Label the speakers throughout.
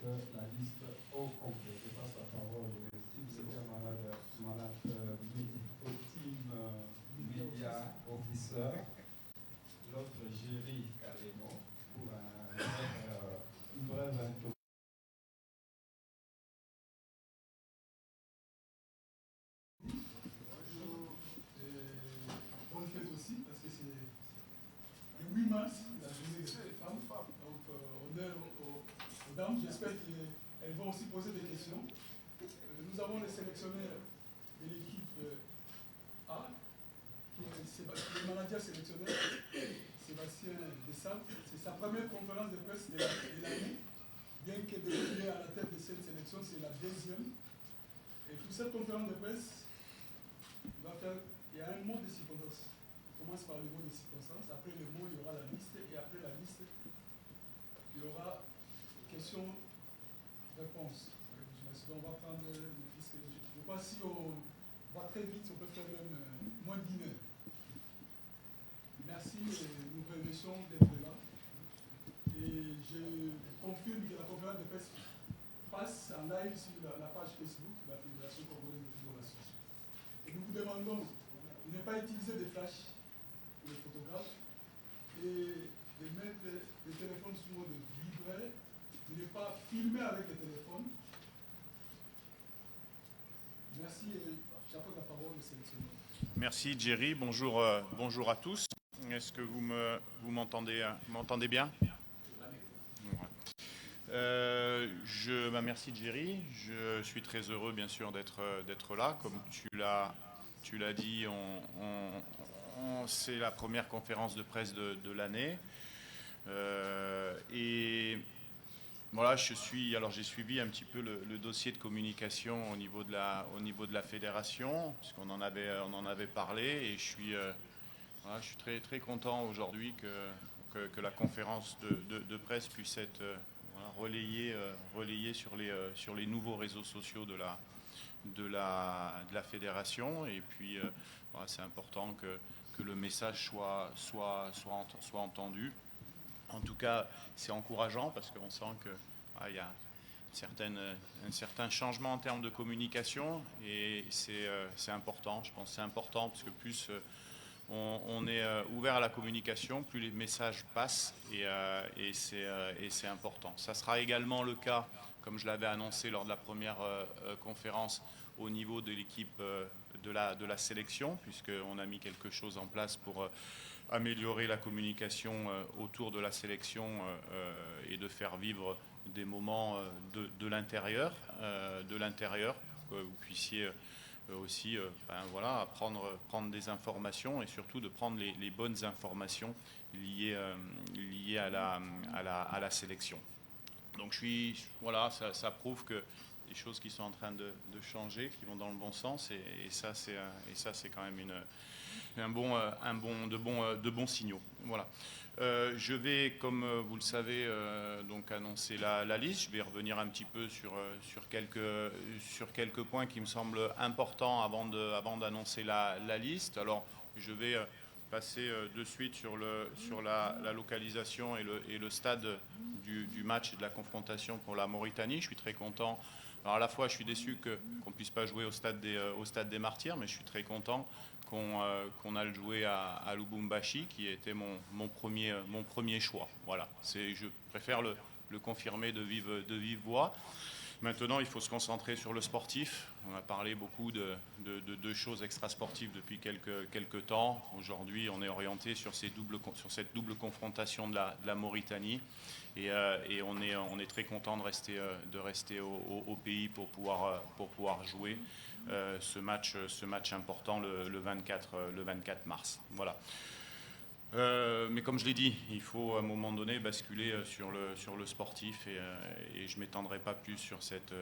Speaker 1: la liste au complet. Je passe la parole au team secrétaire malade au team media officer, l'autre Géry Kalemo, pour une brève introduction.
Speaker 2: Bonjour et bonne fête aussi, parce que c'est le 8 mars, la journée des femmes. Donc, honneur aux dames. J'espère qu'elles vont aussi poser des questions. Nous avons les sélectionneurs de l'équipe A, qui est le manager sélectionneur, Sébastien Dessal. C'est sa première conférence de presse de l'année. Bien que il est à la tête de cette sélection, c'est la deuxième. Et pour cette conférence de presse, il y a un mot de circonstance. On commence par le mot de circonstance. Après le mot, il y aura la liste. Et après la liste, il y aura questions-réponses. Donc on va prendre le fisc. Je crois que si on va très vite, on peut faire même moins d'1 heure. Merci et nous vous remercions d'être là. Et je confirme que la conférence de presse passe en live sur la page Facebook de la Fédération congolaise de football association. Et nous vous demandons de ne pas utiliser des flashs pour les photographes et de mettre les téléphones sous mode vibreur, de ne pas filmer avec les téléphones. Merci et j'apporte la parole au sélectionneur.
Speaker 3: Merci Jerry, bonjour, bonjour à tous. Est-ce que vous m'entendez bien? Merci Jerry, je suis très heureux bien sûr d'être là. Comme tu l'as dit, c'est la première conférence de presse de l'année. Et voilà, j'ai suivi un petit peu le dossier de communication au niveau de la fédération, puisqu'on en avait parlé, et je suis très, très content aujourd'hui que la conférence de presse puisse être relayée sur les nouveaux réseaux sociaux de la fédération. Et puis, c'est important que le message soit entendu. En tout cas, c'est encourageant parce qu'on sent qu'il y a un certain changement en termes de communication, et c'est important. Je pense que c'est important parce que plus on est ouvert à la communication, plus les messages passent, et c'est important. Ça sera également le cas, comme je l'avais annoncé lors de la première conférence, au niveau de l'équipe de la sélection, puisqu'on a mis quelque chose en place pour améliorer la communication autour de la sélection et de faire vivre des moments de l'intérieur, que vous puissiez aussi prendre des informations, et surtout de prendre les bonnes informations liées à la sélection. Donc ça prouve que des choses qui sont en train de changer, qui vont dans le bon sens, et ça c'est quand même de bons signaux. Voilà. Je vais, comme vous le savez, donc annoncer la liste. Je vais revenir un petit peu sur quelques points qui me semblent importants avant d'annoncer la liste. Alors, je vais passer de suite sur la localisation et le stade du match et de la confrontation pour la Mauritanie. Je suis très content. Alors, à la fois, je suis déçu qu'on ne puisse pas jouer au stade des Martyrs, mais je suis très content qu'on a le joué à Lubumbashi, qui était mon premier choix. Voilà, je préfère le confirmer de vive voix. Maintenant, il faut se concentrer sur le sportif. On a parlé beaucoup de choses extrasportives depuis quelques temps. Aujourd'hui, on est orienté sur cette double confrontation de la Mauritanie. Et on est très content de rester au pays pour pouvoir jouer ce match important le 24 mars. Voilà. Mais comme je l'ai dit, il faut à un moment donné basculer sur le sportif, et je ne m'étendrai pas plus sur cette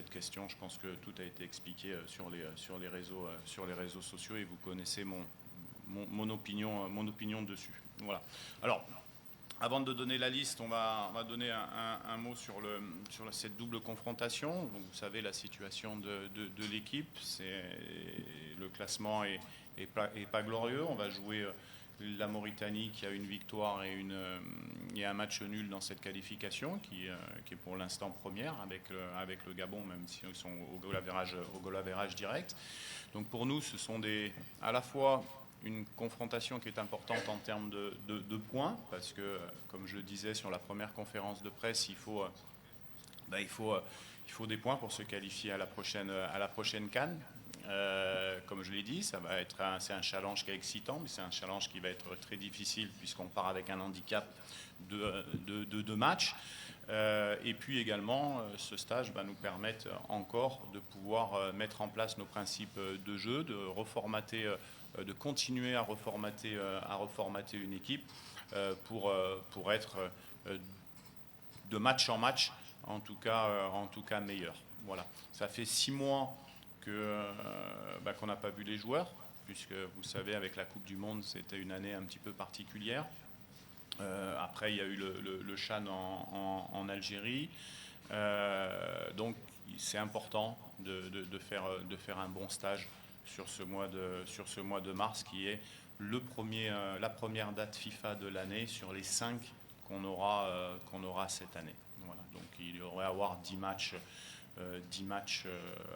Speaker 3: question. Je pense que tout a été expliqué sur les réseaux sociaux, et vous connaissez mon opinion dessus. Voilà. Alors, avant de donner la liste, on va donner un mot sur cette double confrontation. Donc, vous savez la situation de l'équipe. Le classement est pas glorieux. On va jouer la Mauritanie qui a une victoire et un match nul dans cette qualification, qui est pour l'instant première avec le Gabon, même s'ils sont au goal average direct. Donc pour nous, ce sont à la fois une confrontation qui est importante en termes de points, parce que, comme je le disais sur la première conférence de presse, il faut des points pour se qualifier à la prochaine CAN. Comme je l'ai dit, c'est un challenge qui est excitant, mais c'est un challenge qui va être très difficile puisqu'on part avec un handicap de 2 matchs. Et puis également, ce stage va nous permettre encore de pouvoir mettre en place nos principes de jeu, de continuer à reformater une équipe pour être de match en match, en tout cas meilleur. Voilà. Ça fait 6 mois qu'on n'a pas vu les joueurs, puisque vous savez, avec la Coupe du Monde, c'était une année un petit peu particulière. Après, il y a eu le CHAN en Algérie. Donc, c'est important de faire un bon stage sur ce mois de mars, qui est la première date FIFA de l'année sur les 5 qu'on aura cette année. Voilà. Donc, il y aurait à avoir 10 matchs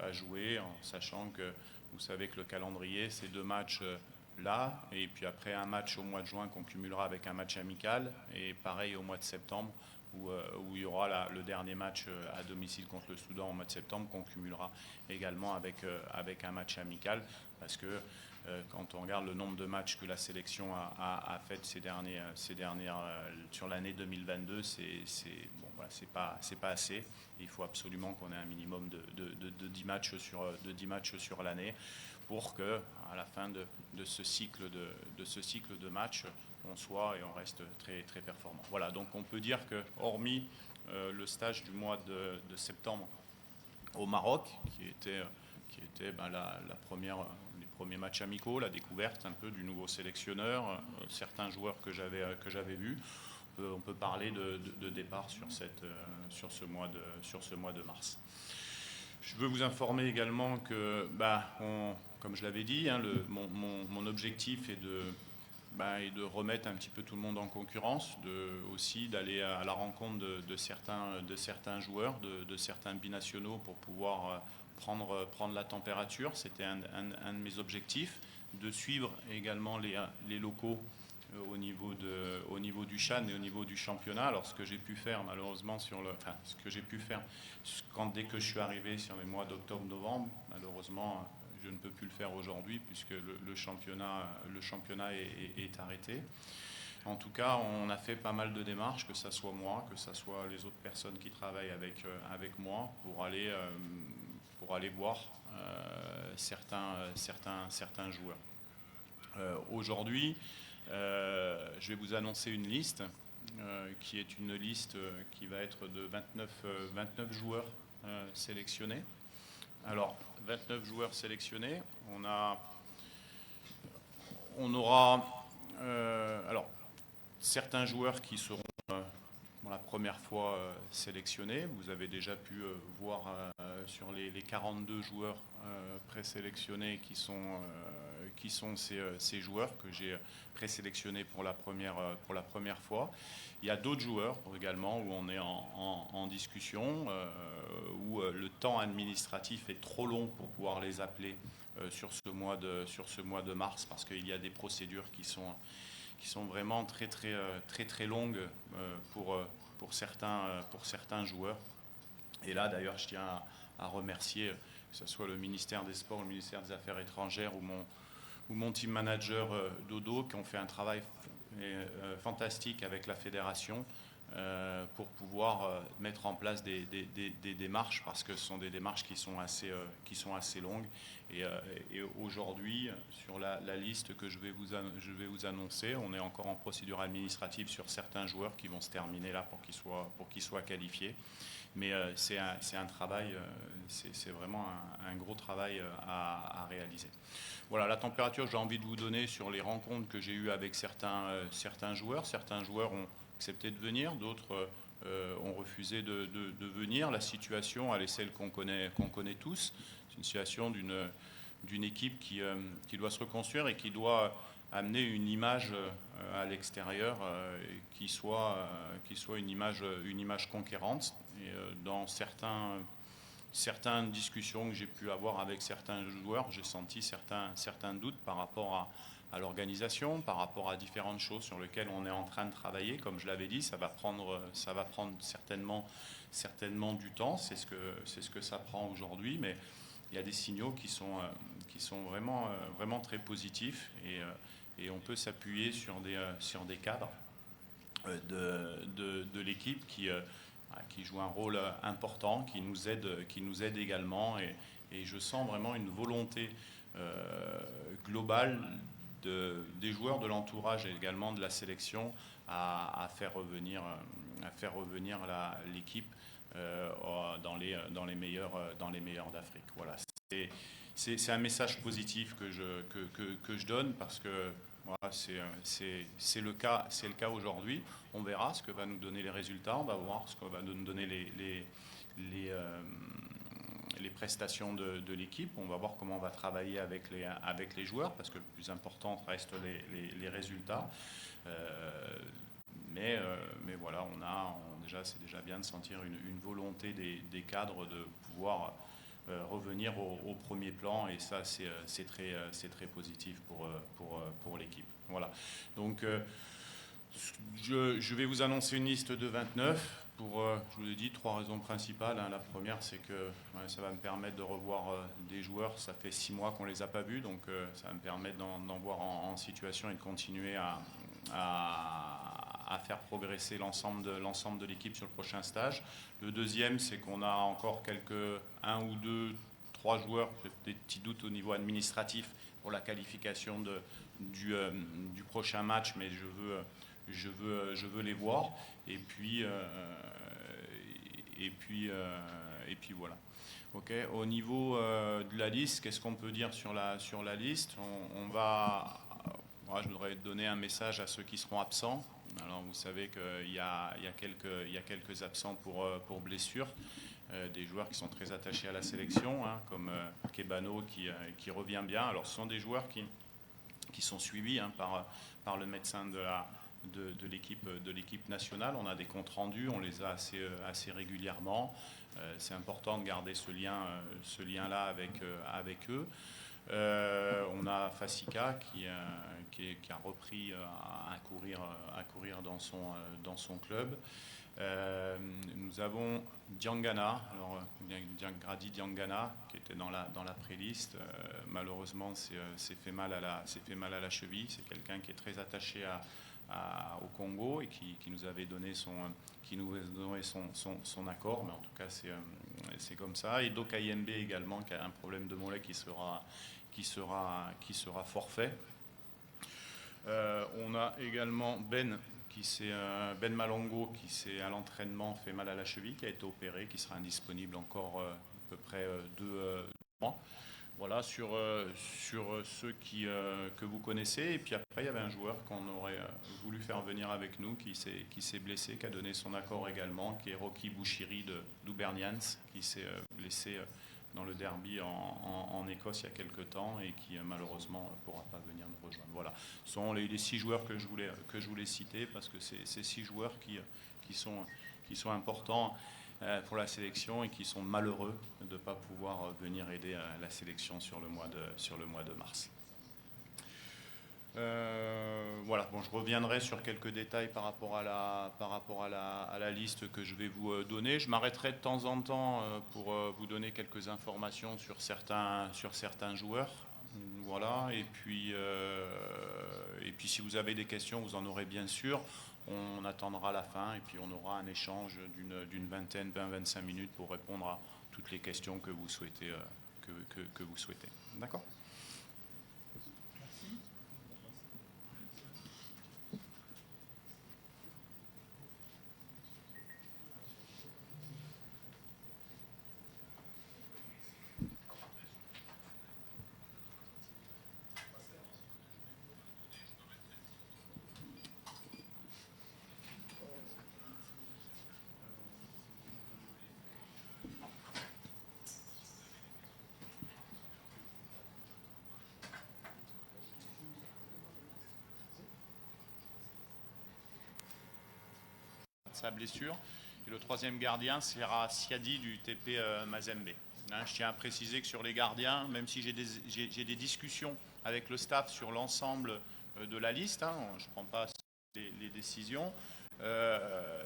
Speaker 3: à jouer, en sachant que vous savez que le calendrier, c'est 2 matchs là, et puis après un match au mois de juin qu'on cumulera avec un match amical, et pareil au mois de septembre, où il y aura le dernier match à domicile contre le Soudan au mois de septembre, qu'on cumulera également avec un match amical, parce que quand on regarde le nombre de matchs que la sélection a fait ces dernières sur l'année 2022, c'est pas assez. Il faut absolument qu'on ait un minimum de 10 matchs sur l'année, pour que à la fin de ce cycle de matchs, on soit et on reste très très performant. Voilà, donc on peut dire que, hormis le stage du mois de septembre au Maroc, qui était les premiers matchs amicaux, la découverte un peu du nouveau sélectionneur, certains joueurs que j'avais vus, on peut parler de départ sur ce mois de mars. Je veux vous informer également que, comme je l'avais dit, mon objectif est de remettre un petit peu tout le monde en concurrence, aussi d'aller à la rencontre de certains joueurs, de certains binationaux, pour pouvoir prendre la température. C'était un de mes objectifs, de suivre également les locaux au niveau du CHAN et au niveau du championnat. Alors ce que j'ai pu faire malheureusement dès que je suis arrivé sur les mois d'octobre-novembre, malheureusement je ne peux plus le faire aujourd'hui, puisque le championnat est arrêté. En tout cas, on a fait pas mal de démarches, que ce soit moi, que ce soit les autres personnes qui travaillent avec moi, pour aller voir certains joueurs. Aujourd'hui, je vais vous annoncer une liste qui est une liste qui va être de 29 joueurs sélectionnés. Alors, 29 joueurs sélectionnés, on aura certains joueurs qui seront pour la première fois sélectionnés. Vous avez déjà pu voir sur les 42 joueurs présélectionnés qui sont ces joueurs que j'ai présélectionnés pour la première fois. Il y a d'autres joueurs également où on est en discussion, où le temps administratif est trop long pour pouvoir les appeler sur ce mois de mars, parce qu'il y a des procédures qui sont vraiment très longues pour certains joueurs. Et là, d'ailleurs, je tiens à remercier, que ce soit le ministère des Sports, le ministère des Affaires étrangères ou mon team manager Dodo, qui ont fait un travail fantastique avec la fédération pour pouvoir mettre en place des démarches, parce que ce sont des démarches qui sont assez longues. Et aujourd'hui, sur la liste que je vais vous annoncer, on est encore en procédure administrative sur certains joueurs qui vont se terminer là pour qu'ils soient qualifiés. Mais c'est un travail, c'est vraiment un gros travail à réaliser. Voilà la température que j'ai envie de vous donner sur les rencontres que j'ai eues avec certains joueurs. Certains joueurs ont accepté de venir, d'autres ont refusé de venir. La situation, elle est celle qu'on connaît tous. C'est une situation d'une équipe qui doit se reconstruire et qui doit amener une image à l'extérieur qui soit une image conquérante. Et dans certaines discussions que j'ai pu avoir avec certains joueurs, j'ai senti certains doutes par rapport à l'organisation, par rapport à différentes choses sur lesquelles on est en train de travailler. Comme je l'avais dit, ça va prendre certainement du temps, c'est ce que ça prend aujourd'hui, mais il y a des signaux qui sont vraiment très positifs, et on peut s'appuyer sur des cadres de l'équipe qui jouent un rôle important, qui nous aident également, et je sens vraiment une volonté globale des joueurs, de l'entourage et également de la sélection à faire revenir l'équipe dans les meilleurs d'Afrique. Voilà. C'est un message positif que je donne, parce que voilà, c'est le cas aujourd'hui. On verra ce que va nous donner les résultats, on va voir ce que va nous donner les prestations de l'équipe, on va voir comment on va travailler avec les joueurs, parce que le plus important reste les résultats. Mais voilà, c'est déjà bien de sentir une volonté des cadres de pouvoir revenir au premier plan, et ça c'est très positif pour l'équipe. Voilà. Donc je vais vous annoncer une liste de 29 pour, je vous l'ai dit, 3 raisons principales. La première, c'est que ça va me permettre de revoir des joueurs. Ça fait 6 mois qu'on ne les a pas vus, donc ça va me permettre d'en voir en situation et de continuer à faire progresser l'ensemble de l'équipe sur le prochain stage. Le deuxième, c'est qu'on a encore 1 ou 2, 3 joueurs, des petits doutes au niveau administratif pour la qualification du prochain match, mais je veux les voir. Et puis voilà. Okay. Au niveau de la liste, qu'est-ce qu'on peut dire sur la liste? Je voudrais donner un message à ceux qui seront absents. Alors vous savez qu'il y a quelques absents pour blessure, des joueurs qui sont très attachés à la sélection, comme Kebano qui revient bien. Alors ce sont des joueurs qui sont suivis par le médecin de l'équipe nationale. On a des comptes rendus, on les a assez régulièrement. C'est important de garder ce lien-là avec eux. On a Fassika qui a repris à courir dans son club. Nous avons Diangana, alors Grady Diangana, qui était dans la pré-liste. Malheureusement, s'est fait mal à la cheville. C'est quelqu'un qui est très attaché au Congo et qui nous avait donné son accord, mais en tout cas c'est comme ça. Et Dokayembe également, qui a un problème de mollet, qui sera forfait. On a également Ben Malongo, qui s'est à l'entraînement fait mal à la cheville, qui a été opéré, qui sera indisponible encore à peu près 2 mois. Voilà, sur ceux que vous connaissez. Et puis après, il y avait un joueur qu'on aurait voulu faire venir avec nous, qui s'est blessé, qui a donné son accord également, qui est Rocky Bouchiri d'Ubernians, qui s'est blessé dans le derby en Écosse il y a quelques temps, et qui malheureusement ne pourra pas venir nous rejoindre. Voilà, ce sont les 6 joueurs que je voulais citer, parce que c'est ces 6 joueurs qui sont importants pour la sélection, et qui sont malheureux de ne pas pouvoir venir aider la sélection sur le mois de mars. Voilà, bon, je reviendrai sur quelques détails par rapport à la liste que je vais vous donner. Je m'arrêterai de temps en temps pour vous donner quelques informations sur certains joueurs. Voilà, et puis si vous avez des questions, vous en aurez bien sûr. On attendra la fin, et puis on aura un échange d'une 20-25 minutes pour répondre à toutes les questions que vous souhaitez. D'accord ? sa blessure. Et le troisième gardien sera Siadi du TP Mazembe. Hein, je tiens à préciser que sur les gardiens, même si j'ai des discussions avec le staff sur l'ensemble de la liste, hein, je ne prends pas les décisions,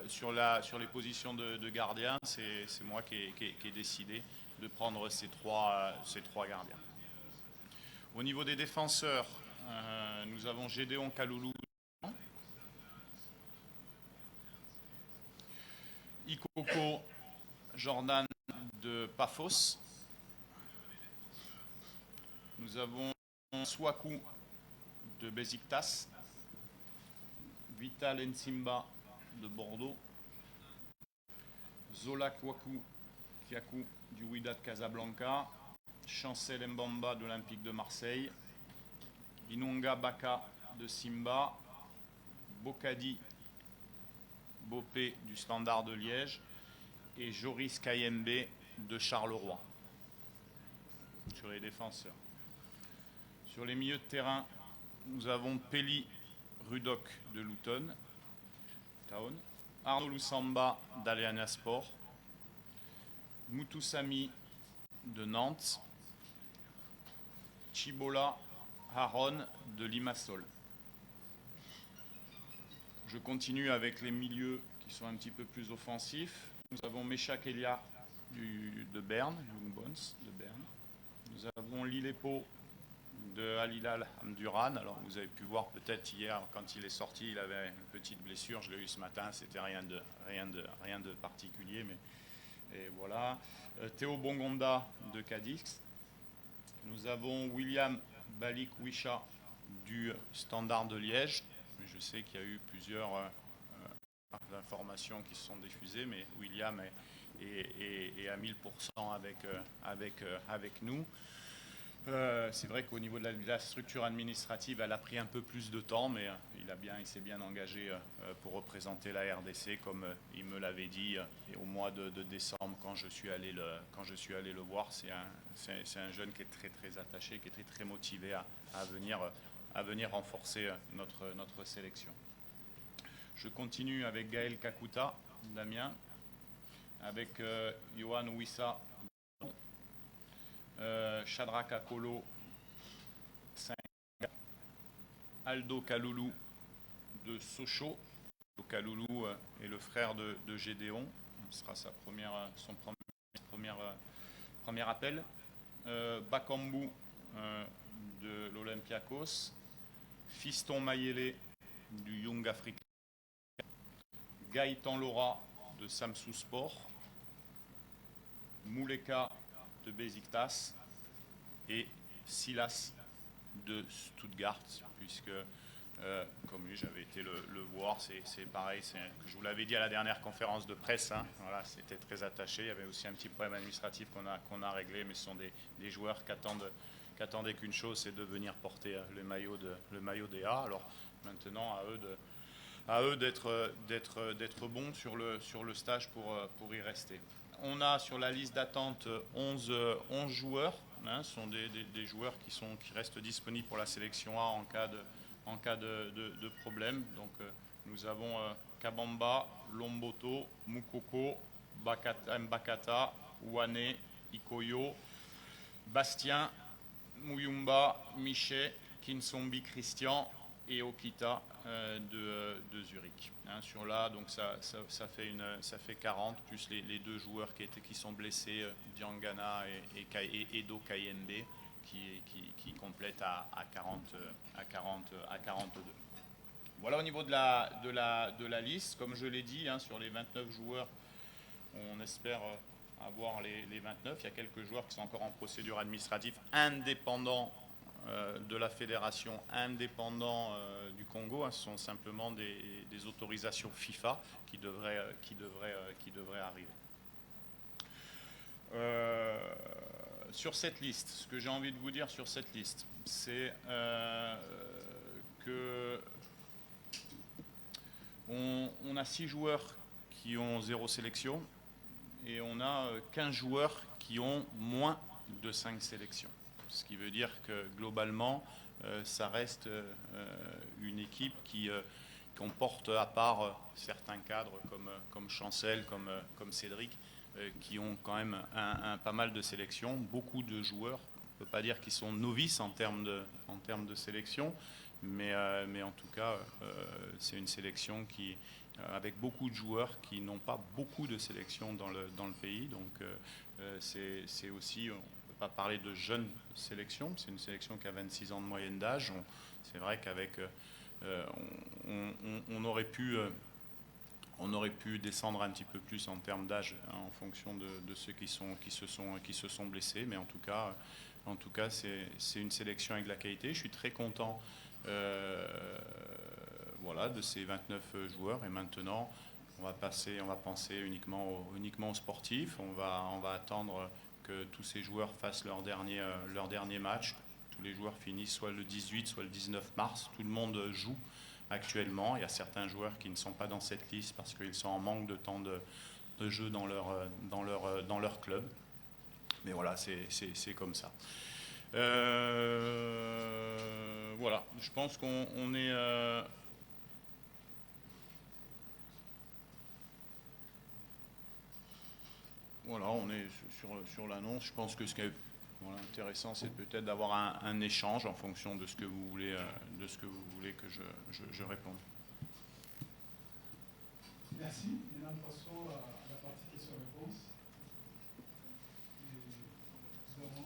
Speaker 3: sur les positions de gardiens, c'est moi qui ai décidé de prendre ces trois gardiens. Au niveau des défenseurs, nous avons Gédéon Kaloulou, Ikoko Jordan de Paphos. Nous avons Swaku de Besiktas, Vital Nsimba de Bordeaux, Zola Kiakou du Wydad Casablanca, Chancel Mbamba de l'Olympique de Marseille, Inonga Baka de Simba, Bokadi Bopé du Standard de Liège et Joris Kayembe de Charleroi sur les défenseurs. Sur les milieux de terrain, nous avons Peli Rudok de Luton Town, Arnaud Lusamba d'Aliana Sport, Mutusami de Nantes, Chibola Haron de Limassol. Je continue avec les milieux qui sont un petit peu plus offensifs. Nous avons Meshak Elia de Berne, Young Bones de Berne. Nous avons Lilepo de Al Hilal Omdurman. Alors vous avez pu voir peut-être hier quand il est sorti, il avait une petite blessure. Je l'ai eu ce matin, c'était rien de particulier, mais et voilà. Théo Bongonda de Cadix. Nous avons William Balikwisha du Standard de Liège. Je sais qu'il y a eu plusieurs informations qui se sont diffusées, mais William est à 1000% avec nous. C'est vrai qu'au niveau de la structure administrative, elle a pris un peu plus de temps, mais il s'est bien engagé pour représenter la RDC, comme il me l'avait dit au mois de décembre quand je suis allé le voir. C'est un jeune qui est très très attaché, qui est très très motivé à venir renforcer notre sélection. Je continue avec Gaël Kakuta d'Amiens, avec Johan Wissa, Shadrach Akolo, Aldo Kaloulou de Sochaux. Aldo Kaloulou est le frère de Gédéon. Ce sera son premier appel. Bakambu de l'Olympiakos. Fiston Mayele du Young Africa. Gaëtan Laura de Samsou Sport. Mouleka de Besiktas et Silas de Stuttgart, puisque comme lui j'avais été le voir, c'est pareil, je vous l'avais dit à la dernière conférence de presse, hein, voilà, c'était très attaché. Il y avait aussi un petit problème administratif qu'on a réglé, mais ce sont des joueurs qui attendaient qu'une chose, c'est de venir porter le maillot des A. Alors maintenant à eux d'être bons sur le stage pour y rester. On a sur la liste d'attente 11 joueurs. Hein, ce sont des joueurs qui restent disponibles pour la sélection A en cas de problème. Donc nous avons Kabamba, Lomboto, Mukoko, Mbakata, Ouane, Ikoyo, Bastien, Muyumba, Miché, Kinsombi Christian et Okita de Zurich. Hein, sur là, donc ça fait 40 plus les deux joueurs qui sont blessés, Diangana et Edo Kayembe qui complètent à 42. Voilà au niveau de la liste. Comme je l'ai dit, hein, sur les 29 joueurs, on espère avoir les 29. Il y a quelques joueurs qui sont encore en procédure administrative indépendants de la fédération, indépendant du Congo. Hein, ce sont simplement des autorisations FIFA qui devraient arriver. Sur cette liste, ce que j'ai envie de vous dire sur cette liste, c'est que on a 6 joueurs qui ont 0 sélection et on a 15 joueurs qui ont moins de 5 sélections. Ce qui veut dire que globalement, ça reste une équipe comporte à part certains cadres comme Chancel, comme Cédric, qui ont quand même pas mal de sélections, beaucoup de joueurs. On ne peut pas dire qu'ils sont novices en termes de sélection, mais en tout cas, c'est une sélection avec beaucoup de joueurs qui n'ont pas beaucoup de sélections dans le pays. Donc c'est aussi, on ne peut pas parler de jeune sélection, c'est une sélection qui a 26 ans de moyenne d'âge. C'est vrai qu'avec on aurait pu descendre un petit peu plus en termes d'âge en fonction de ceux qui se sont blessés, mais en tout cas c'est une sélection avec de la qualité. Je suis très content de ces 29 joueurs, et maintenant on va penser uniquement aux sportifs. On va attendre que tous ces joueurs fassent leur dernier match. Tous les joueurs finissent soit le 18, soit le 19 mars. Tout le monde joue actuellement. Il y a certains joueurs qui ne sont pas dans cette liste parce qu'ils sont en manque de temps de jeu dans leur club. Mais voilà, c'est comme ça. Voilà, je pense qu'on est... Voilà, on est sur l'annonce. Je pense que ce qui est intéressant, c'est peut-être d'avoir un échange en fonction de ce que vous voulez, que je réponde.
Speaker 2: Merci. Maintenant, passons à la partie questions-réponses. Nous avons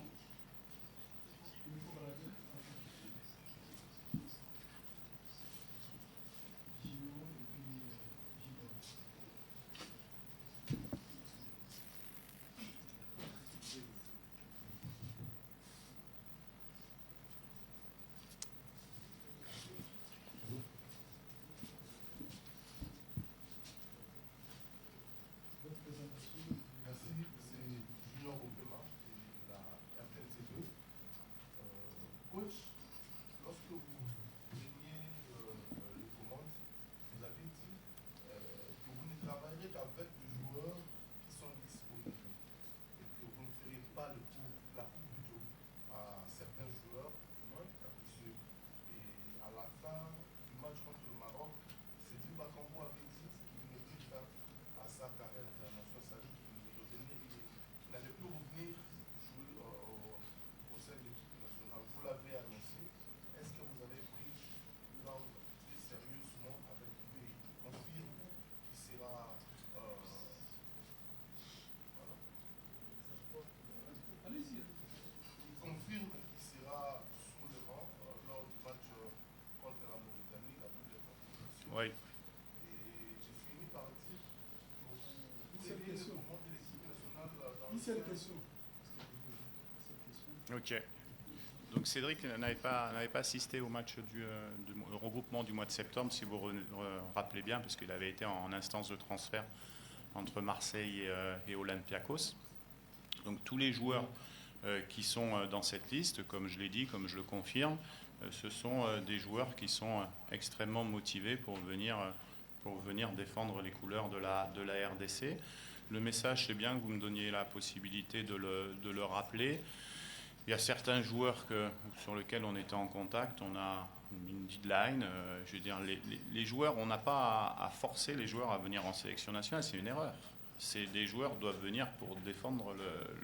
Speaker 4: avec des joueurs qui sont disponibles et que vous ne ferez pas la coupe du jour à certains joueurs capricieux. Et à la fin du match contre le Maroc, Cédric Bakambu avait dit qu'il mettait fin à sa carrière internationale, c'est-à-dire qu'il n'allait plus revenir jouer au sein de l'équipe nationale. Vous l'avez annoncé. Est-ce que vous avez pris très sérieusement avec lui? Confirme qu'il sera... Il confirme qu'il sera sous le banc lors du match contre la Mauritanie, la première participation.
Speaker 3: Oui.
Speaker 4: Et j'ai fini par dire que vous
Speaker 2: Cette
Speaker 4: aimez le
Speaker 2: question.
Speaker 4: moment de l'équipe nationale dans
Speaker 2: Une seule question.
Speaker 3: Ok. Donc Cédric n'avait pas assisté au match du regroupement du mois de septembre, si vous rappelez bien, parce qu'il avait été en instance de transfert entre Marseille et Olympiakos. Donc tous les joueurs qui sont dans cette liste, comme je l'ai dit, comme je le confirme, ce sont des joueurs qui sont extrêmement motivés pour venir défendre les couleurs de la RDC. Le message, c'est bien que vous me donniez la possibilité de le rappeler. Il y a certains joueurs sur lesquels on était en contact, on a une deadline. Je veux dire, les joueurs, on n'a pas à forcer les joueurs à venir en sélection nationale, c'est une erreur. Des joueurs doivent venir pour défendre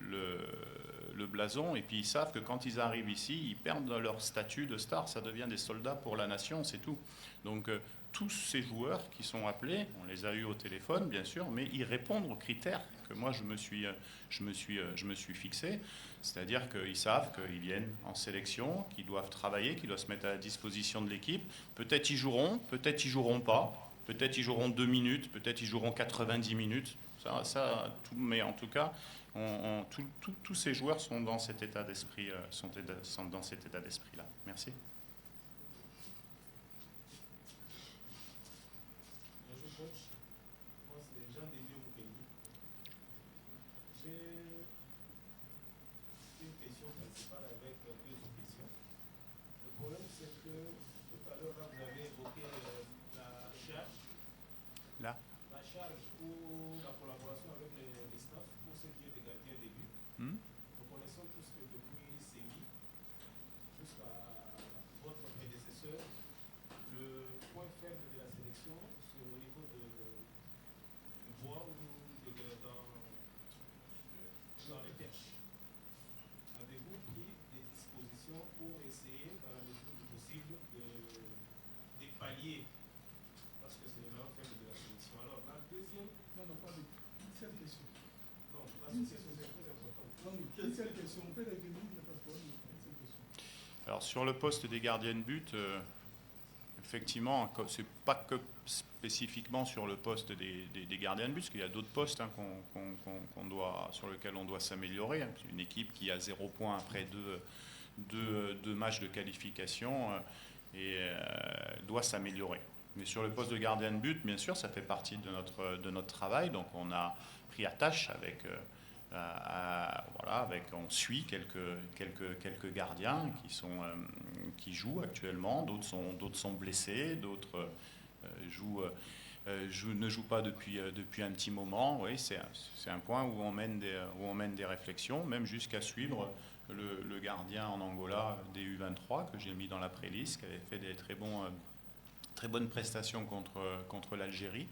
Speaker 3: le blason, et puis ils savent que quand ils arrivent ici, ils perdent leur statut de star, ça devient des soldats pour la nation, c'est tout. Donc tous ces joueurs qui sont appelés, on les a eus au téléphone bien sûr, mais ils répondent aux critères que moi je me suis fixé, c'est-à-dire qu'ils savent qu'ils viennent en sélection, qu'ils doivent travailler, qu'ils doivent se mettre à la disposition de l'équipe. Peut-être ils joueront pas, peut-être ils joueront 2 minutes, peut-être ils joueront 90 minutes. Mais en tout cas, tous ces joueurs sont dans cet état d'esprit, sont dans cet état d'esprit-là. Merci.
Speaker 5: Bonjour coach, moi c'est Jean-Dédieu Moukeli. J'ai une question principale avec deux questions. Le problème c'est que tout à l'heure vous avez évoqué la charge.
Speaker 3: Là.
Speaker 5: La charge ou la collaboration avec les staffs pour ce qui est des gardiens de but. Nous connaissons tous que depuis Séville jusqu'à votre prédécesseur, le point faible de la sélection question, c'est au niveau du bois ou dans les perches. Avez-vous pris des dispositions pour essayer, dans la mesure du possible, de pallier, parce que c'est le meilleur faible de la sélection. Alors, la deuxième...
Speaker 2: Non, pas de une seule question.
Speaker 5: Non, la question, c'est très important.
Speaker 2: Non, une seule question. On peut revenir, il n'y a pas de problème. Une seule question.
Speaker 3: Alors, sur le poste des gardiens de but, effectivement, c'est pas que spécifiquement sur le poste des gardiens de but, parce qu'il y a d'autres postes sur lesquels on doit s'améliorer. Une équipe qui a 0 point après deux matchs de qualification doit s'améliorer. Mais sur le poste de gardien de but, bien sûr, ça fait partie de notre travail. Donc, on a pris à tâche on suit quelques gardiens qui jouent actuellement, d'autres sont blessés, d'autres ne jouent pas depuis un petit moment. Oui, c'est un point où on mène des réflexions, même jusqu'à suivre le gardien en Angola des U23 que j'ai mis dans la pré-liste, qui avait fait des très bonnes prestations contre l'Algérie.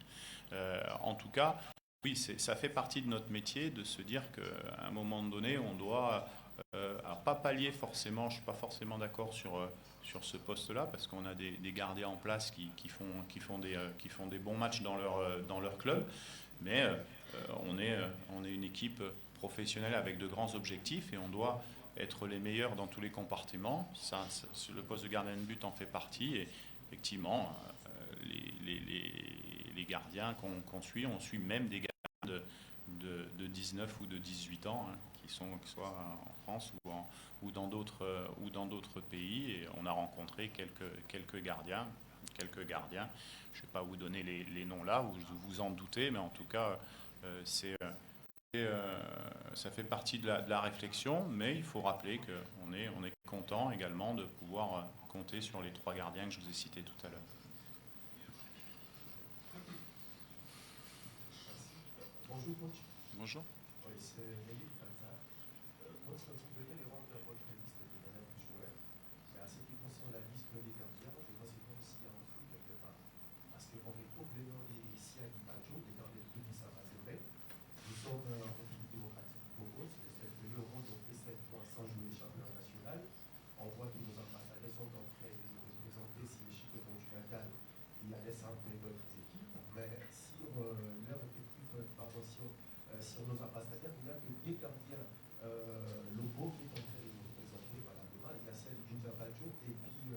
Speaker 3: En tout cas, oui, ça fait partie de notre métier de se dire qu'à un moment donné, on doit pas pallier forcément. Je ne suis pas forcément d'accord sur ce poste-là, parce qu'on a des gardiens en place qui font des bons matchs dans leur club, mais on est une équipe professionnelle avec de grands objectifs et on doit être les meilleurs dans tous les compartiments. Le poste de gardien de but en fait partie, et effectivement, les gardiens qu'on suit, on suit même des gardiens de 19 ou de 18 ans, qui soient en France ou dans d'autres pays, et on a rencontré quelques gardiens. Je ne vais pas vous donner les noms là, vous vous en doutez, mais en tout cas, ça fait partie de la réflexion, mais il faut rappeler qu'on est content également de pouvoir compter sur les 3 gardiens que je vous ai cités tout à l'heure.
Speaker 4: Bonjour, coach.
Speaker 3: Bonjour.
Speaker 4: Oui, c'est Elie Kanza. Coach, quand vous venez de rendre votre liste de 9 joueurs, mais à ce qui concerne la liste des gardiens, je vois c'est comme s'il y a un flou quelque part. Parce qu'on retrouve le nom des Siadi Badjo, des gardiens de but à Mazembe. Nous sommes en République démocratique du Congo, c'est le seul pays au monde où on fait 7 mois sans jouer le championnat national. On voit que nos ambassadeurs sont en train de nous représenter si l'équipe de Portugal, il y a des centaines d'autres équipes, mais sur leur effectif, sur nos ambassadeurs, il n'y a que 2 gardiens locaux qui sont en train de nous représenter par la demande. Il y a celle d'Jouza Badjo et puis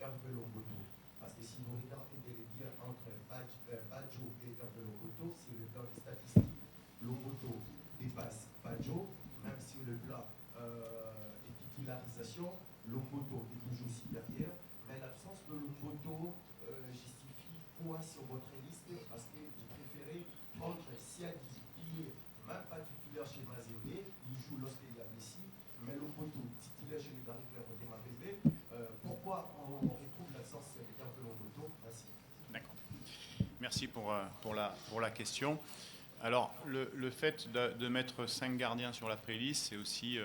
Speaker 4: Hervé Longoto. Parce que si vous regardez les liens entre Badjo et Hervé Longoto, sur le plan statistique, Longoto dépasse Badjo, même sur le plan de titularisation, Longoto est toujours supérieur, mais l'absence de Longoto justifie quoi sur votre liste, parce que vous préférez prendre Siadi, qui n'est même pas titulaire chez Mazembe, il joue lorsqu'il y a Messi, mais Longoto, titulaire chez les Garifleurs de Mazembe. Pourquoi on retrouve l'absence de Longoto? Merci.
Speaker 3: D'accord. Merci pour la question. Alors, le fait de mettre 5 gardiens sur la pré-liste, c'est aussi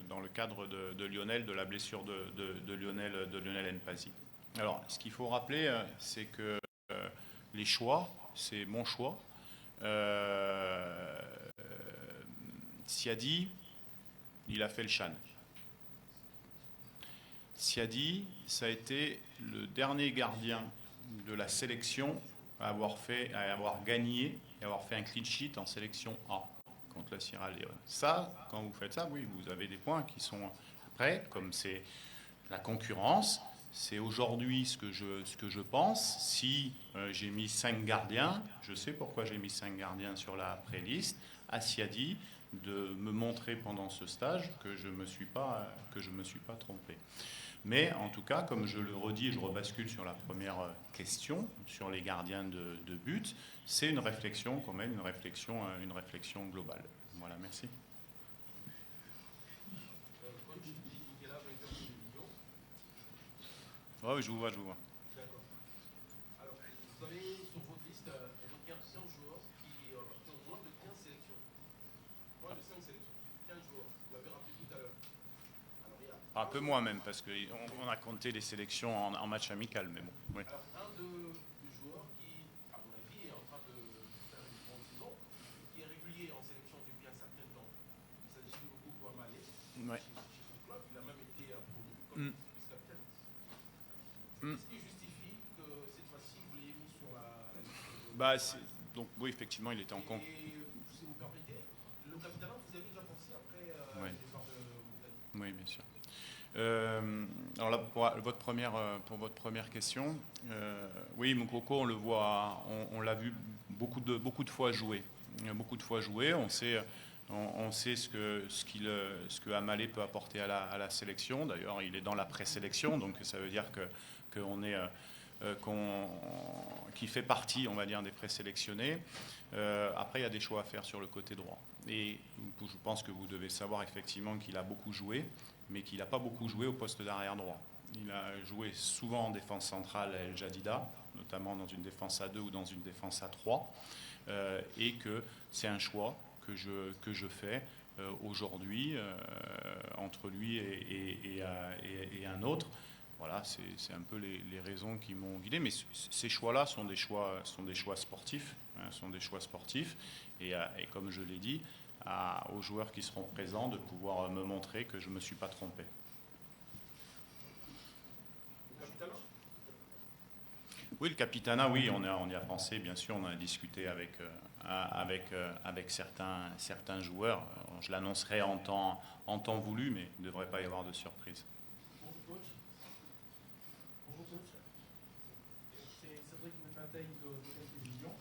Speaker 3: dans le cadre de Lionel, de la blessure de Lionel Mpasi. Alors, ce qu'il faut rappeler, c'est que les choix, c'est mon choix. Siadi, il a fait le CHAN. Siadi, ça a été le dernier gardien de la sélection à avoir gagné et avoir fait un clean sheet en sélection A contre la Sierra Leone. Ça, quand vous faites ça, oui, vous avez des points qui sont après, comme c'est la concurrence. C'est aujourd'hui ce que je pense. Si j'ai mis 5 gardiens, je sais pourquoi j'ai mis 5 gardiens sur la pré-liste, à Siadi de me montrer pendant ce stage que je me suis pas trompé. Mais en tout cas, comme je le redis, je rebascule sur la première question, sur les gardiens de but, c'est une réflexion quand même, une réflexion globale. Voilà, merci. Oui, je vous vois.
Speaker 5: D'accord. Alors, vous avez sur votre liste, on regarde 15 joueurs qui ont moins de 15 sélections. Moins de 5 sélections. 15 joueurs. Vous l'avez rappelé tout à l'heure. Alors, il y a
Speaker 3: Un peu moins même, parce qu'on a compté les sélections en match amical, mais bon. Oui.
Speaker 5: Alors, un de joueurs
Speaker 3: Ouais.
Speaker 4: chez son club. Il a même été promu comme vice-capitaine. Qu'est-ce qui justifie que cette fois-ci, vous l'ayez mis sur la liste de...
Speaker 3: Donc oui, effectivement, il était en compte.
Speaker 4: Et si vous permettez, le capitaine, vous avez déjà pensé après
Speaker 3: Oui.
Speaker 4: le départ de Moutali?
Speaker 3: Oui, bien sûr. Alors là, pour votre première question, oui, Moukoko, on le voit, on l'a vu beaucoup de fois jouer. On sait ce que Amalé peut apporter à la sélection. D'ailleurs, il est dans la présélection, donc ça veut dire qu'il fait partie, on va dire, des présélectionnés. Après, il y a des choix à faire sur le côté droit. Et je pense que vous devez savoir effectivement qu'il a beaucoup joué, mais qu'il n'a pas beaucoup joué au poste d'arrière droit. Il a joué souvent en défense centrale à El Jadida, notamment dans une défense à 2 ou dans une défense à 3, et que c'est un choix que je fais aujourd'hui entre lui et un autre. Voilà, c'est un peu les raisons qui m'ont guidé, mais ces choix-là sont des choix sportifs, et comme je l'ai dit, aux joueurs qui seront présents de pouvoir me montrer que je ne me suis pas trompé. Oui, le capitanat, oui, on y a pensé, bien sûr, on en a discuté avec certains joueurs. Je l'annoncerai en temps voulu, mais il ne devrait pas y avoir de surprise.
Speaker 6: Bonjour coach. C'est Cédric Mataï de Télévision.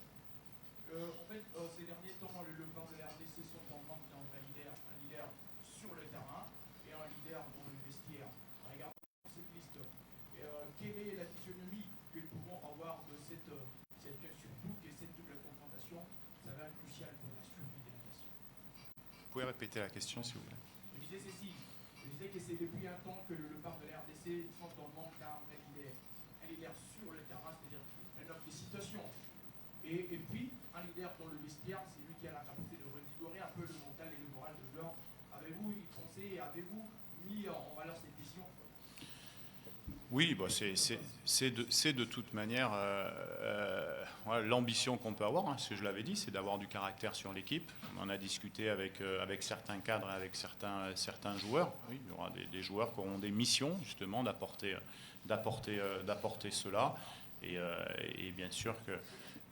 Speaker 6: En fait, ces derniers temps, le plan de la RDC sont en manque d'un un leader sur le terrain et un leader dans le vestiaire. En regardant cette liste, quelle est la physionomie que nous pouvons avoir de surtout que cette double confrontation, ça va être crucial pour la survie de la nation.
Speaker 3: Vous pouvez répéter la question, si vous voulez.
Speaker 6: Je disais Cécile, que c'est depuis un temps que le part de la RDC sont en manque d'un leader sur le terrain, c'est-à-dire un homme de situation. Et puis, un leader dans le vestiaire, c'est lui qui a la capacité de revigorer un peu le mental et le moral de joueurs. Avez-vous y pensé, avez-vous mis en valeur cette vision?
Speaker 3: Oui, bah c'est de toute manière l'ambition qu'on peut avoir, ce que je l'avais dit, c'est d'avoir du caractère sur l'équipe. On en a discuté avec certains cadres et avec certains joueurs. Oui, il y aura des joueurs qui auront des missions, justement, d'apporter cela. Et bien sûr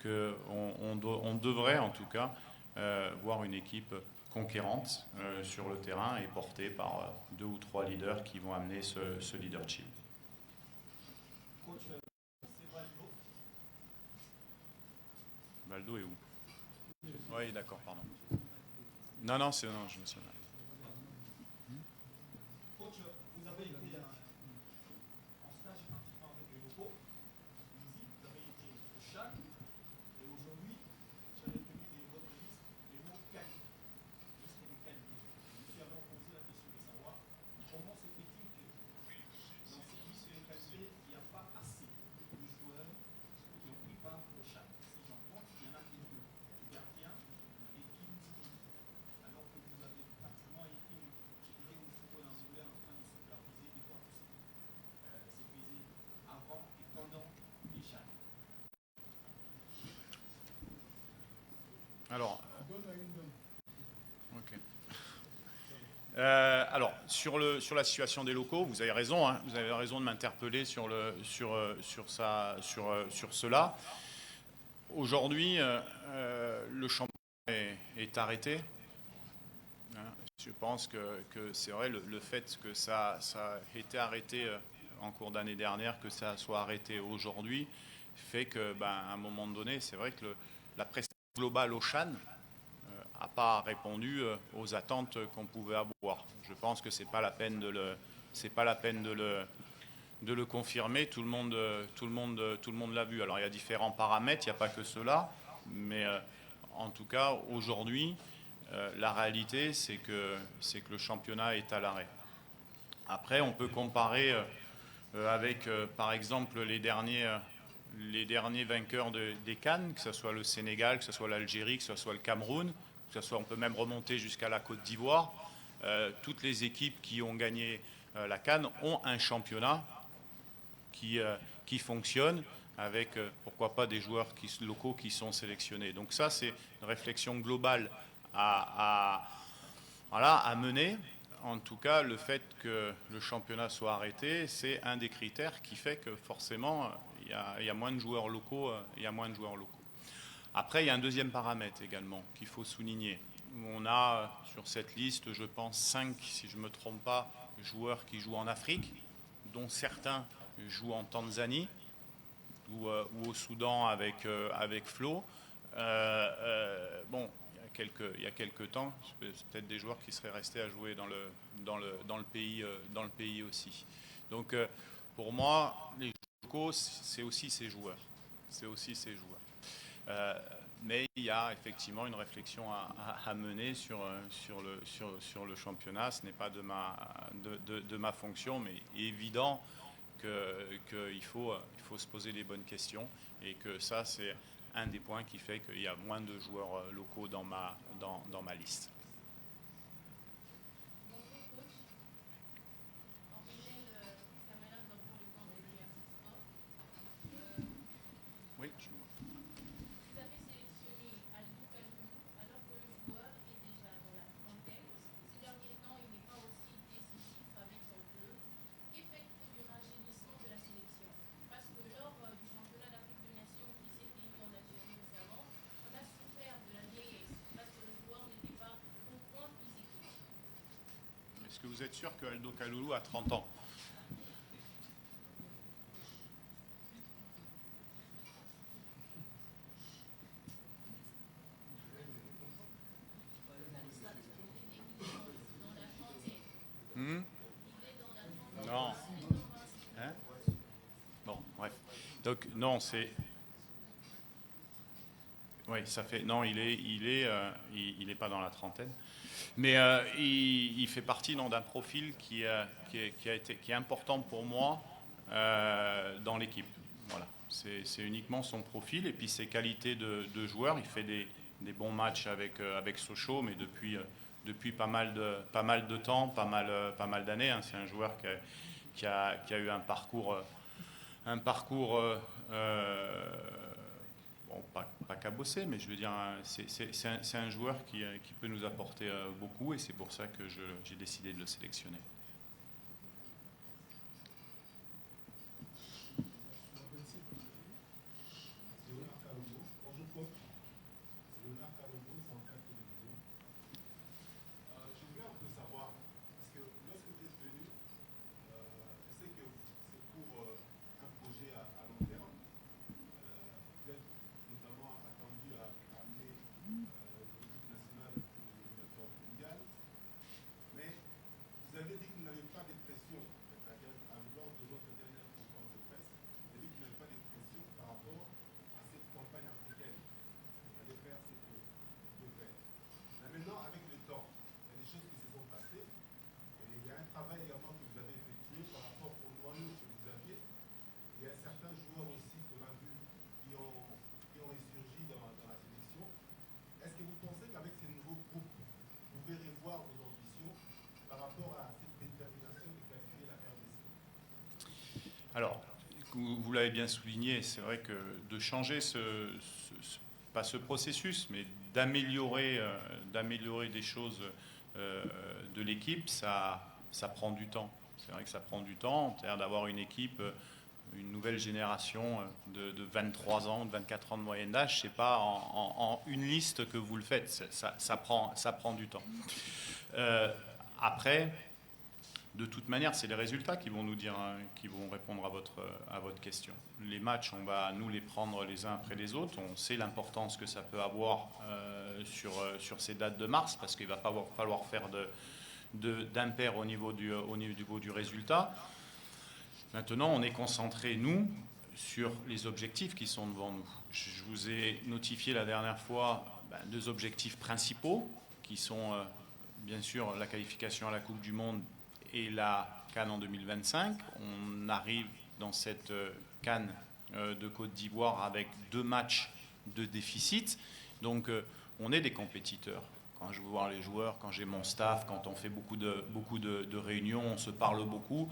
Speaker 3: qu'on devrait, en tout cas, voir une équipe conquérante sur le terrain et portée par 2 ou 3 leaders qui vont amener ce leadership.
Speaker 6: Coach, c'est Valdo.
Speaker 3: Valdo est où? Oui, d'accord, pardon. Non, je me souviens.
Speaker 6: Coach, vous avez été en stage pratiquement avec les locaux. Vous avez été au CHAN. Et aujourd'hui, j'ai retenu de votre liste le mot qualité. Liste de qualité. Je me suis alors posé la question de savoir comment se fait-il que dans cette liste de qualité, il n'y a pas assez de joueurs qui ont pris part au CHAN. Si j'en compte, il y en a que 2. Gardien et Kim Tiki. Alors que vous avez pratiquement été, je dirais, au football anglais en train de superviser, de voir tout ce qui se faisait avant et pendant les CHAN.
Speaker 3: Alors,
Speaker 2: Donne à une donne.
Speaker 3: ok. Alors, sur la situation des locaux, vous avez raison, vous avez raison de m'interpeller sur cela. Aujourd'hui, le championnat est arrêté. Je pense que c'est vrai, le fait que ça a été arrêté en cours d'année dernière, que ça soit arrêté aujourd'hui, fait que, à un moment donné, c'est vrai que la prestation globale au CHAN n'a pas répondu aux attentes qu'on pouvait avoir. Je pense que c'est pas la peine de le confirmer. Tout le monde l'a vu. Alors il y a différents paramètres, il n'y a pas que cela, mais en tout cas aujourd'hui, la réalité c'est que le championnat est à l'arrêt. Après, on peut comparer avec, par exemple, les derniers vainqueurs des CAN, que ce soit le Sénégal, que ce soit l'Algérie, que ce soit le Cameroun, on peut même remonter jusqu'à la Côte d'Ivoire. Toutes les équipes qui ont gagné la CAN ont un championnat qui fonctionne avec, pourquoi pas, des joueurs locaux qui sont sélectionnés. Donc ça, c'est une réflexion globale à mener. en tout cas, le fait que le championnat soit arrêté, c'est un des critères qui fait que forcément, il y a moins de joueurs locaux. Après, il y a un deuxième paramètre également qu'il faut souligner. On a sur cette liste, je pense, 5, si je ne me trompe pas, joueurs qui jouent en Afrique, dont certains jouent en Tanzanie ou au Soudan avec Flo. Bon, il y a quelques temps, c'est peut-être des joueurs qui seraient restés à jouer dans le pays aussi. Donc, pour moi, les locaux, c'est aussi ces joueurs. Mais il y a effectivement une réflexion à mener sur le championnat. Ce n'est pas de ma fonction, mais évident qu'il faut se poser les bonnes questions et que ça, c'est un des points qui fait qu'il y a moins de joueurs locaux dans ma liste. Oui, je vois.
Speaker 7: Vous avez sélectionné Aldou Kalou alors que le joueur est déjà dans la trentaine. Ces derniers temps, il n'est pas aussi décisif avec son club. Que faites-vous du rajeunissement de la sélection? Parce que lors du championnat d'Afrique des Nations qui s'est tenu en Algérie récemment, on a souffert de la vieillesse parce que le joueur n'était pas au point physiquement.
Speaker 3: Est-ce que vous êtes sûr que Aldou Kalou a 30 ans? Non. Hein? Bon, bref. Donc non, c'est. Oui, ça fait. Non, il est pas dans la trentaine, mais il fait partie d'un profil qui est important pour moi dans l'équipe. Voilà, c'est uniquement son profil et puis ses qualités de joueur. Il fait des bons matchs avec Sochaux, mais depuis pas mal de temps, pas mal d'années. Hein. C'est un joueur qui a eu un parcours bon, pas cabossé, mais je veux dire, c'est un joueur qui peut nous apporter beaucoup et c'est pour ça que j'ai décidé de le sélectionner. Alors, vous l'avez bien souligné, c'est vrai que de changer pas ce processus, mais d'améliorer des choses de l'équipe, ça prend du temps. C'est vrai que ça prend du temps, c'est-à-dire d'avoir une équipe, une nouvelle génération de 23 ans, de 24 ans de moyenne d'âge, c'est pas en une liste que vous le faites, ça prend du temps. Après, de toute manière, c'est les résultats qui vont nous dire, hein, qui vont répondre à votre question. Les matchs, on va nous les prendre les uns après les autres. On sait l'importance que ça peut avoir sur ces dates de mars, parce qu'il va falloir faire d'impair au niveau du résultat. Maintenant, on est concentré, nous, sur les objectifs qui sont devant nous. Je vous ai notifié la dernière fois 2 objectifs principaux, qui sont bien sûr la qualification à la Coupe du Monde et la CAN en 2025. On arrive dans cette CAN de Côte d'Ivoire avec 2 matchs de déficit. Donc on est des compétiteurs. Quand je vois les joueurs, quand j'ai mon staff, quand on fait beaucoup de réunions, on se parle beaucoup,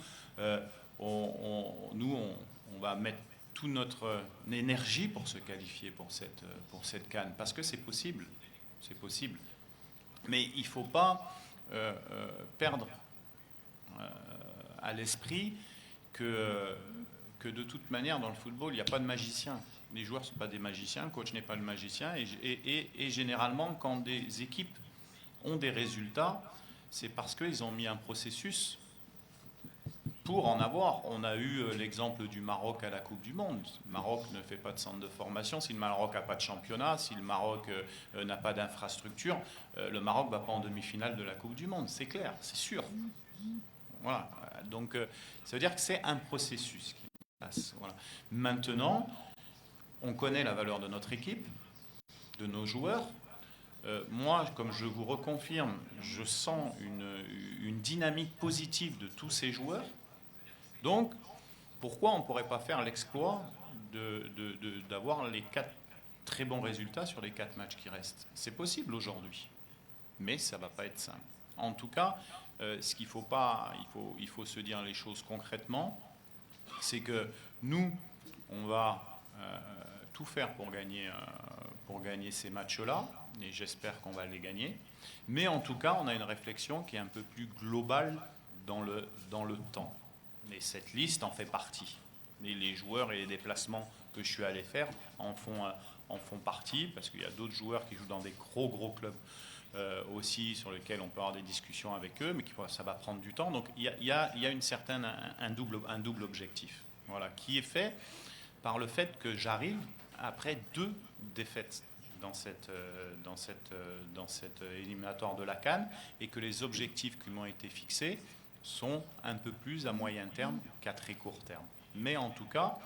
Speaker 3: on va mettre toute notre énergie pour se qualifier pour cette CAN, parce que c'est possible. Mais il ne faut pas perdre à l'esprit que de toute manière, dans le football, il n'y a pas de magicien. Les joueurs ne sont pas des magiciens, le coach n'est pas le magicien. Et généralement, quand des équipes ont des résultats, c'est parce qu'ils ont mis un processus pour en avoir. On a eu l'exemple du Maroc à la Coupe du Monde. Le Maroc ne fait pas de centre de formation. Si le Maroc n'a pas de championnat, si le Maroc n'a pas d'infrastructure, le Maroc ne va pas en demi-finale de la Coupe du Monde. C'est clair, c'est sûr. Voilà. Donc, ça veut dire que c'est un processus qui passe. Voilà. Maintenant, on connaît la valeur de notre équipe, de nos joueurs. Moi, comme je vous reconfirme, je sens une dynamique positive de tous ces joueurs. Donc, pourquoi on ne pourrait pas faire l'exploit d'avoir les 4 très bons résultats sur les 4 matchs qui restent? C'est possible aujourd'hui, mais ça ne va pas être simple. En tout cas, ce qu'il faut pas, il faut se dire les choses concrètement, c'est que nous, on va tout faire pour gagner ces matchs-là, et j'espère qu'on va les gagner. Mais en tout cas, on a une réflexion qui est un peu plus globale dans le temps. Et cette liste en fait partie. Et les joueurs et les déplacements que je suis allé faire en font partie, parce qu'il y a d'autres joueurs qui jouent dans des gros clubs aussi, sur lesquels on peut avoir des discussions avec eux, mais ça va prendre du temps. Donc il y a un double objectif, voilà, qui est fait par le fait que j'arrive après 2 défaites dans cette éliminatoire de la CAN, et que les objectifs qui m'ont été fixés sont un peu plus à moyen terme qu'à très court terme. Mais en tout cas,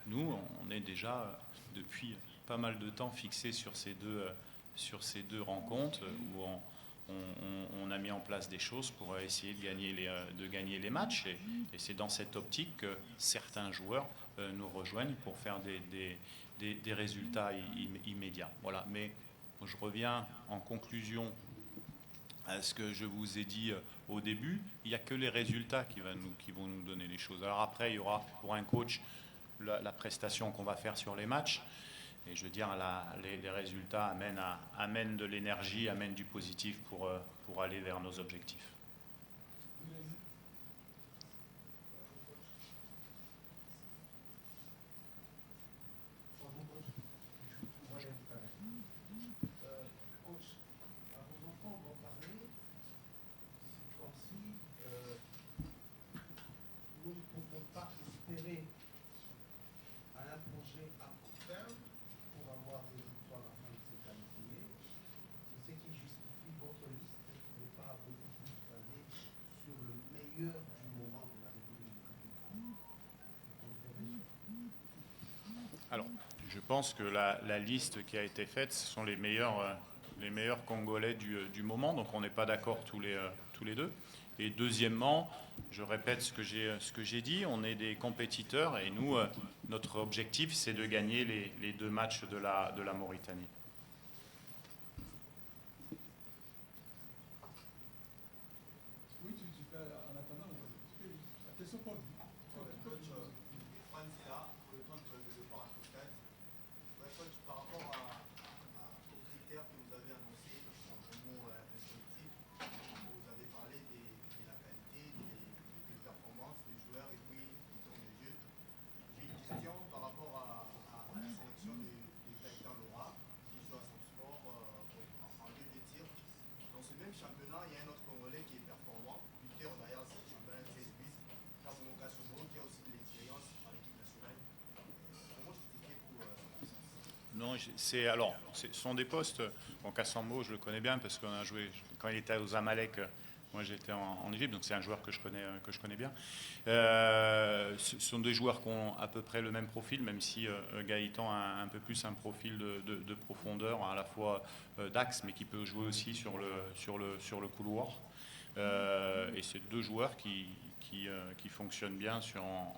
Speaker 3: nous, on est déjà depuis pas mal de temps fixés sur ces deux rencontres où on a mis en place des choses pour essayer de gagner les matchs. Et c'est dans cette optique que certains joueurs nous rejoignent pour faire des résultats immédiats. Voilà. Mais je reviens en conclusion à ce que je vous ai dit au début. Il n'y a que les résultats qui vont nous donner les choses. Alors après, il y aura pour un coach la prestation qu'on va faire sur les matchs. Et je veux dire, les résultats amènent de l'énergie, amènent du positif pour aller vers nos objectifs. Alors, je pense que la liste qui a été faite, ce sont les meilleurs Congolais du moment, donc on n'est pas d'accord tous les deux. Et deuxièmement, je répète ce que j'ai dit, on est des compétiteurs et nous, notre objectif, c'est de gagner les 2 matchs de la Mauritanie.
Speaker 2: Oui, tu fais en attendant, la question porte.
Speaker 4: Par rapport aux critères que vous avez annoncés dans vos mots introductifs, vous avez parlé de la qualité, des performances des joueurs et puis du temps de jeu. J'ai une question par rapport à la sélection de Gaëtan Lora, qui joue à son sport en lieu de tir. Dans ce même championnat, il y a un autre Congolais qui est performant, buteur d'ailleurs, c'est le championnat de 16 buts, Kabono Kassomo, qui a aussi de l'expérience en équipe nationale. Comment justifier pour
Speaker 3: Non, ce sont des postes. Bon, Kassambo, je le connais bien parce qu'on a joué quand il était aux Amalek. Moi, j'étais en Égypte, donc c'est un joueur que je connais bien. Ce sont des joueurs qui ont à peu près le même profil, même si Gaëtan a un peu plus un profil de profondeur, à la fois d'axe, mais qui peut jouer aussi sur le couloir. Et c'est 2 joueurs qui fonctionnent bien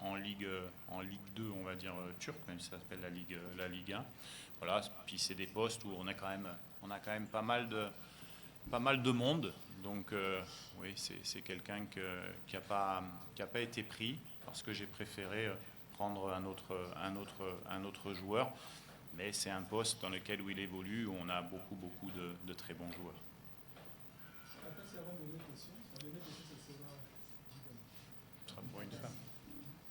Speaker 3: en Ligue 2, on va dire turque, même si ça s'appelle la Ligue 1. Voilà. Puis c'est des postes où on a quand même pas mal de monde. Donc oui, c'est quelqu'un qui a pas été pris parce que j'ai préféré prendre un autre joueur. Mais c'est un poste dans lequel où il évolue, où on a beaucoup de très bons joueurs.
Speaker 2: Après, c'est avant
Speaker 3: une femme.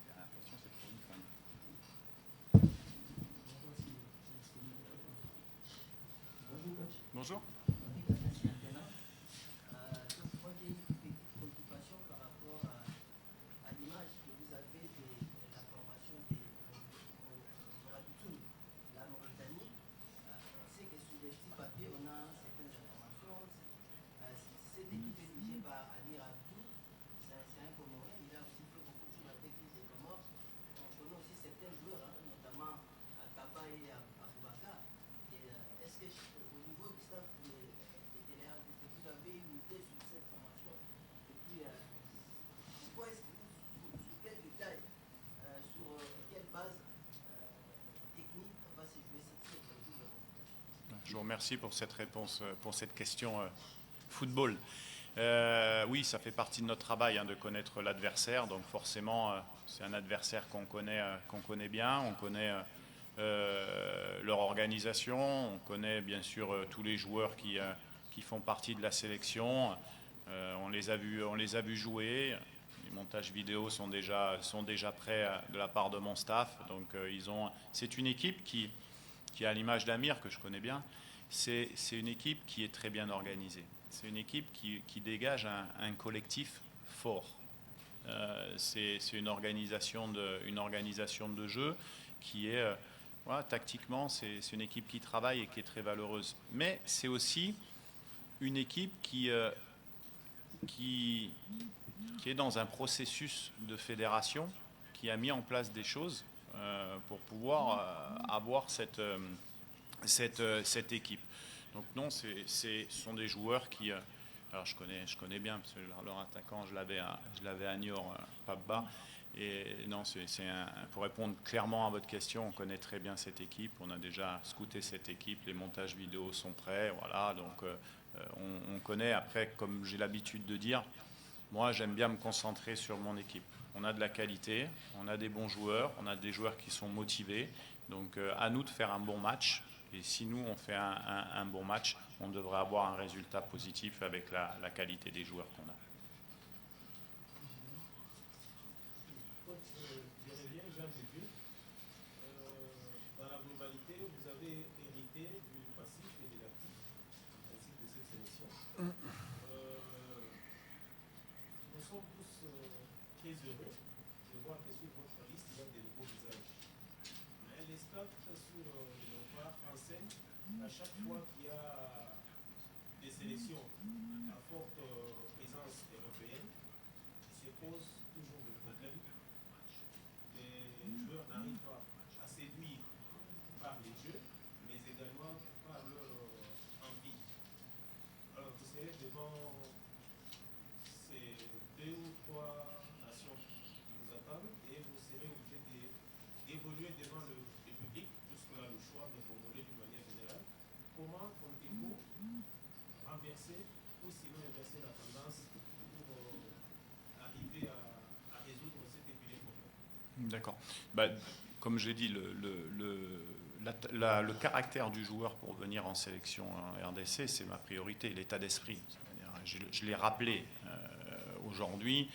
Speaker 3: La question, c'est pour une femme.
Speaker 8: Bonjour coach.
Speaker 3: Bonjour.
Speaker 8: Merci Antena. Moi j'ai une petite préoccupation par rapport à l'image que vous avez de la formation des Mourabitoun, la Mauritanie. On sait que sur les petits papiers on a certaines informations. Cette équipe est dirigée par Amir Abdou. C'est un Comorien. Il a aussi fait beaucoup de choses avec les Comores. On connaît aussi certains joueurs, notamment Kaba et Aboubakar. Est-ce que au niveau du staff de TNR, vous avez une idée sur cette formation? Et puis, pourquoi est-ce que sur quel détail, sur quelle base technique va se jouer cette double confrontation?
Speaker 3: Je vous remercie pour cette réponse, pour cette question football. Oui, ça fait partie de notre travail de connaître l'adversaire. Donc forcément, c'est un adversaire qu'on connaît bien. On connaît leur organisation. On connaît bien sûr tous les joueurs qui font partie de la sélection. On les a vus jouer. Les montages vidéo sont déjà prêts de la part de mon staff. Donc c'est une équipe qui a l'image d'Amir que je connais bien. C'est une équipe qui est très bien organisée. C'est une équipe qui dégage un collectif fort. C'est une organisation de jeu qui est, tactiquement, c'est une équipe qui travaille et qui est très valeureuse. Mais c'est aussi une équipe qui est dans un processus de fédération, qui a mis en place des choses pour pouvoir avoir cette équipe. Donc non, ce sont des joueurs qui... alors je connais bien, parce que leur attaquant, je l'avais à Niort, Pabba. Et non, pour répondre clairement à votre question, on connaît très bien cette équipe. On a déjà scouté cette équipe, les montages vidéo sont prêts. Voilà, donc on connaît. Après, comme j'ai l'habitude de dire, moi j'aime bien me concentrer sur mon équipe. On a de la qualité, on a des bons joueurs, on a des joueurs qui sont motivés. Donc à nous de faire un bon match. Et si nous, on fait un bon match, on devrait avoir un résultat positif avec la qualité des joueurs qu'on a.
Speaker 5: Coach, je reviens, Jean Dubuc. Dans la globalité, vous avez hérité du passif et de l'actif, ainsi que de cette sélection. Nous sommes tous très heureux de voir que sur votre liste, il y a des beaux visages. Mais les stats sur les Léopards enseignent à chaque fois qu'il y a des sélections à forte présence européenne, il se pose toujours le problème. Les joueurs n'arrivent pas à séduire par les jeux, mais également par leur envie. Alors vous serez devant ces 2 ou 3 nations qui vous attendent et vous serez obligé d'évoluer devant le public, jusque-là le choix de Congolais d'une manière générale. Comment comptez-vous renverser ou sinon inverser la tendance pour arriver à résoudre cet épidémie?
Speaker 3: D'accord. Comme j'ai dit, le caractère du joueur pour venir en sélection en RDC, c'est ma priorité, l'état d'esprit. Je l'ai rappelé aujourd'hui.